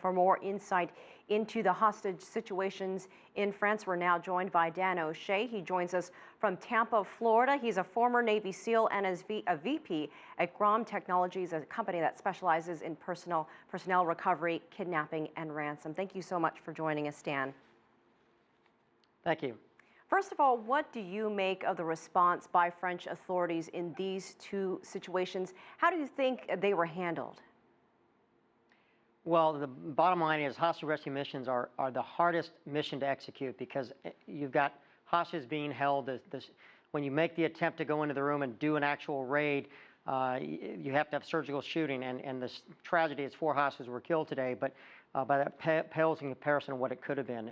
For more insight into the hostage situations in France, we're now joined by Dan O'Shea. He joins us from Tampa, Florida. He's a former Navy SEAL and is a VP at GROM Technologies, a company that specializes in personnel recovery, kidnapping, and ransom. Thank you so much for joining us, Dan. Thank you. First of all, what do you make of the response by French authorities in these two situations? How do you think they were handled? Well, the bottom line is hostage rescue missions are the hardest mission to execute because you've got hostages being held. When you make the attempt to go into the room and do an actual raid, you have to have surgical shooting. And this tragedy is 4 hostages were killed today, but that pales in comparison to what it could have been.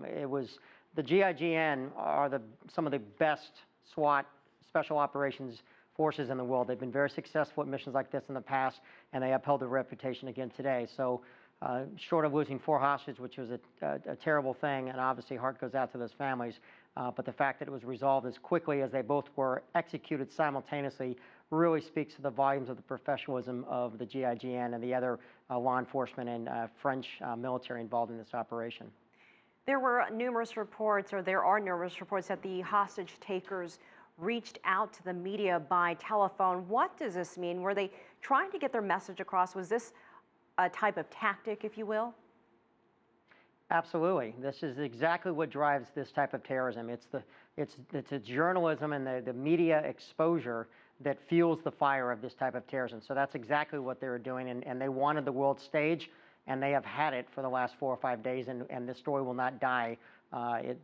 It was the GIGN are some of the best SWAT special operations forces in the world. They've been very successful at missions like this in the past, and they upheld their reputation again today. So short of losing 4 hostages, which was a terrible thing, and obviously heart goes out to those families, but the fact that it was resolved as quickly as they both were executed simultaneously really speaks to the volumes of the professionalism of the GIGN and the other law enforcement and French military involved in this operation. There are numerous reports that the hostage takers reached out to the media by telephone. What does this mean? Were they trying to get their message across? Was this a type of tactic, if you will? Absolutely. This is exactly what drives this type of terrorism. It's the journalism and the media exposure that fuels the fire of this type of terrorism. So that's exactly what they were doing, and they wanted the world stage, and they have had it for the last 4 or 5 days, and this story will not die.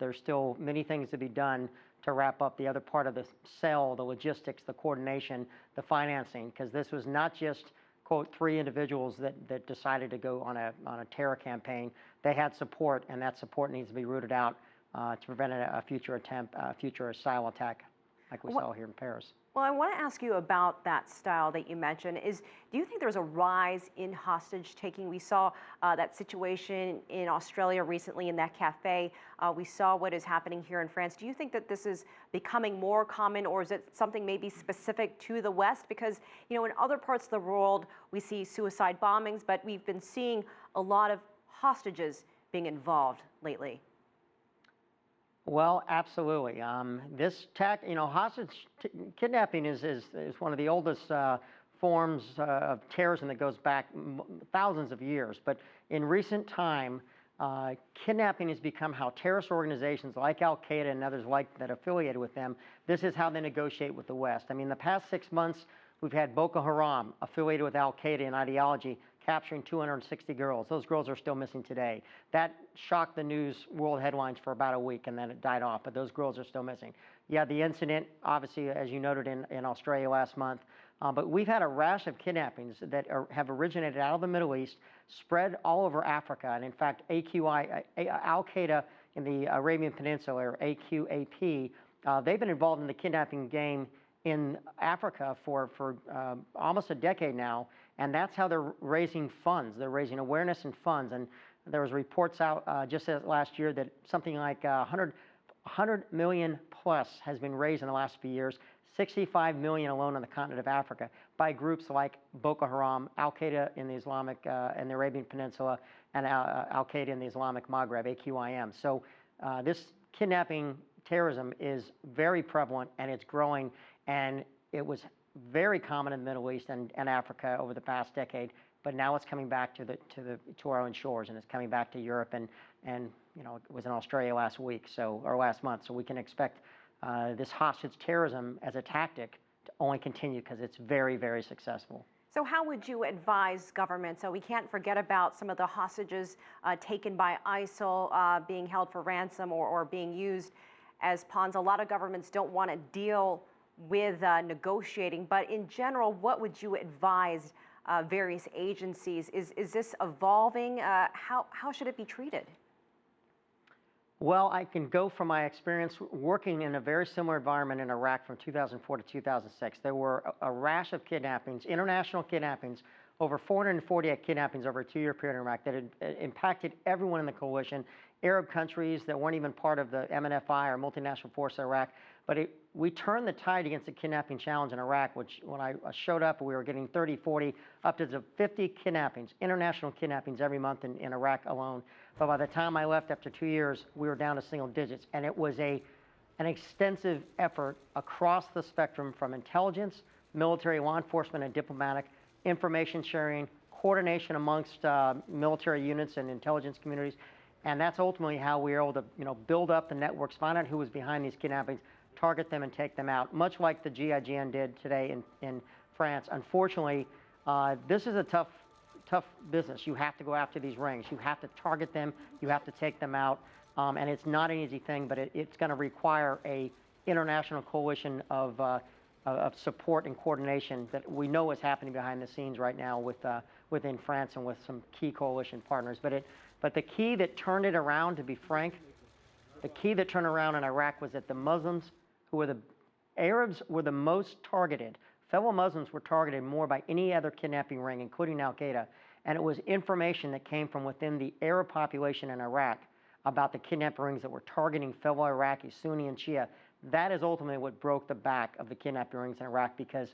There's still many things to be done to wrap up the other part of the cell, the logistics, the coordination, the financing, because this was not just, quote, 3 individuals that decided to go on a terror campaign. They had support, and that support needs to be rooted out to prevent a future attempt, a future style attack like we saw here in Paris. Well, I want to ask you about that style that you mentioned. Do you think there's a rise in hostage taking? We saw that situation in Australia recently in that cafe. We saw what is happening here in France. Do you think that this is becoming more common, or is it something maybe specific to the West? Because, you know, in other parts of the world, we see suicide bombings, but we've been seeing a lot of hostages being involved lately. Well, absolutely. Hostage kidnapping is one of the oldest forms of terrorism that goes back thousands of years. But in recent time, kidnapping has become how terrorist organizations like Al-Qaeda and others like that affiliated with them, this is how they negotiate with the West. I mean, the past 6 months, we've had Boko Haram affiliated with Al-Qaeda in ideology, capturing 260 girls. Those girls are still missing today. That shocked the news world headlines for about a week, and then it died off, but those girls are still missing. Yeah, the incident, obviously, as you noted, in Australia last month, but we've had a rash of kidnappings that have originated out of the Middle East, spread all over Africa, and in fact, Al-Qaeda in the Arabian Peninsula, or AQAP, they've been involved in the kidnapping game in Africa for almost a decade now, and that's how they're raising funds. They're raising awareness and funds, and there was reports out just last year that something like 100 million plus has been raised in the last few years, 65 million alone on the continent of Africa by groups like Boko Haram, Al-Qaeda in the in the Arabian Peninsula, and Al-Qaeda in the Islamic Maghreb, AQIM. So this kidnapping terrorism is very prevalent, and it's growing, and it was very common in the Middle East and Africa over the past decade, but now it's coming back to our own shores, and it's coming back to Europe, and you know, it was in Australia last month, so we can expect this hostage terrorism as a tactic to only continue because it's very, very successful. So how would you advise government? So we can't forget about some of the hostages taken by ISIL being held for ransom or being used as pawns. A lot of governments don't want to deal with negotiating, but in general, what would you advise various agencies? Is this evolving? How should it be treated? Well, I can go from my experience working in a very similar environment in Iraq from 2004 to 2006. There were a rash of kidnappings, international kidnappings, over 448 kidnappings over a 2-year period in Iraq that had impacted everyone in the coalition, Arab countries that weren't even part of the MNFI or multinational force in Iraq. But we turned the tide against the kidnapping challenge in Iraq, which when I showed up, we were getting 30, 40, up to 50 kidnappings, international kidnappings every month in Iraq alone. But by the time I left after 2 years, we were down to single digits. And it was an extensive effort across the spectrum from intelligence, military, law enforcement, and diplomatic, information sharing, coordination amongst military units and intelligence communities. And that's ultimately how we were able to, build up the networks, find out who was behind these kidnappings, target them and take them out, much like the GIGN did today in France. Unfortunately, this is a tough business. You have to go after these rings. You have to target them. You have to take them out. And it's not an easy thing, but it's going to require a international coalition of support and coordination that we know is happening behind the scenes right now within France and with some key coalition partners. But the key that turned it around, to be frank, the key that turned around in Iraq was that the Muslims, Arabs were the most targeted. Fellow Muslims were targeted more by any other kidnapping ring, including Al-Qaeda. And it was information that came from within the Arab population in Iraq about the kidnapping rings that were targeting fellow Iraqis, Sunni and Shia. That is ultimately what broke the back of the kidnapping rings in Iraq, because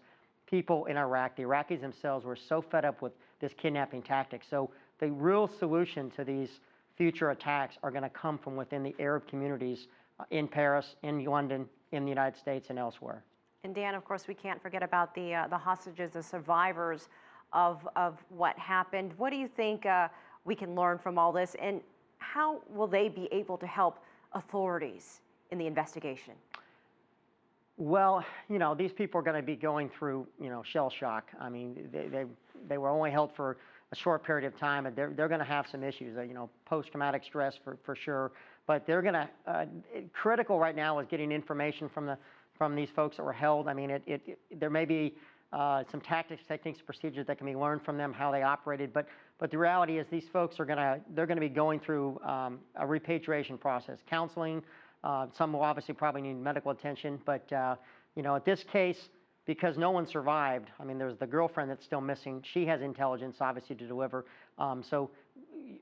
people in Iraq, the Iraqis themselves, were so fed up with this kidnapping tactic. So the real solution to these future attacks are going to come from within the Arab communities in Paris, in London, in the United States, and elsewhere. And Dan, of course, we can't forget about the hostages, the survivors of what happened. What do you think we can learn from all this, and how will they be able to help authorities in the investigation? Well, these people are going to be going through, shell shock. I mean, they were only held for a short period of time, and they're going to have some issues, post-traumatic stress for sure. But they're going to, critical right now is getting information from these folks that were held. I mean, there may be some tactics, techniques, procedures that can be learned from them, how they operated. But the reality is these folks they're going to be going through a repatriation process, counseling. Some will obviously probably need medical attention. But, at this case, because no one survived, I mean, there's the girlfriend that's still missing. She has intelligence, obviously, to deliver.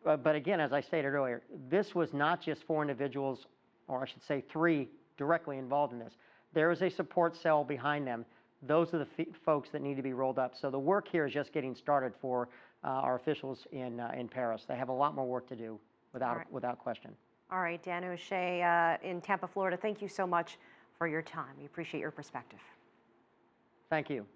But again, as I stated earlier, this was not just 4 individuals, or I should say 3, directly involved in this. There is a support cell behind them. Those are the folks that need to be rolled up. So the work here is just getting started for our officials in Paris. They have a lot more work to do, without question. All right, Dan O'Shea in Tampa, Florida, thank you so much for your time. We appreciate your perspective. Thank you.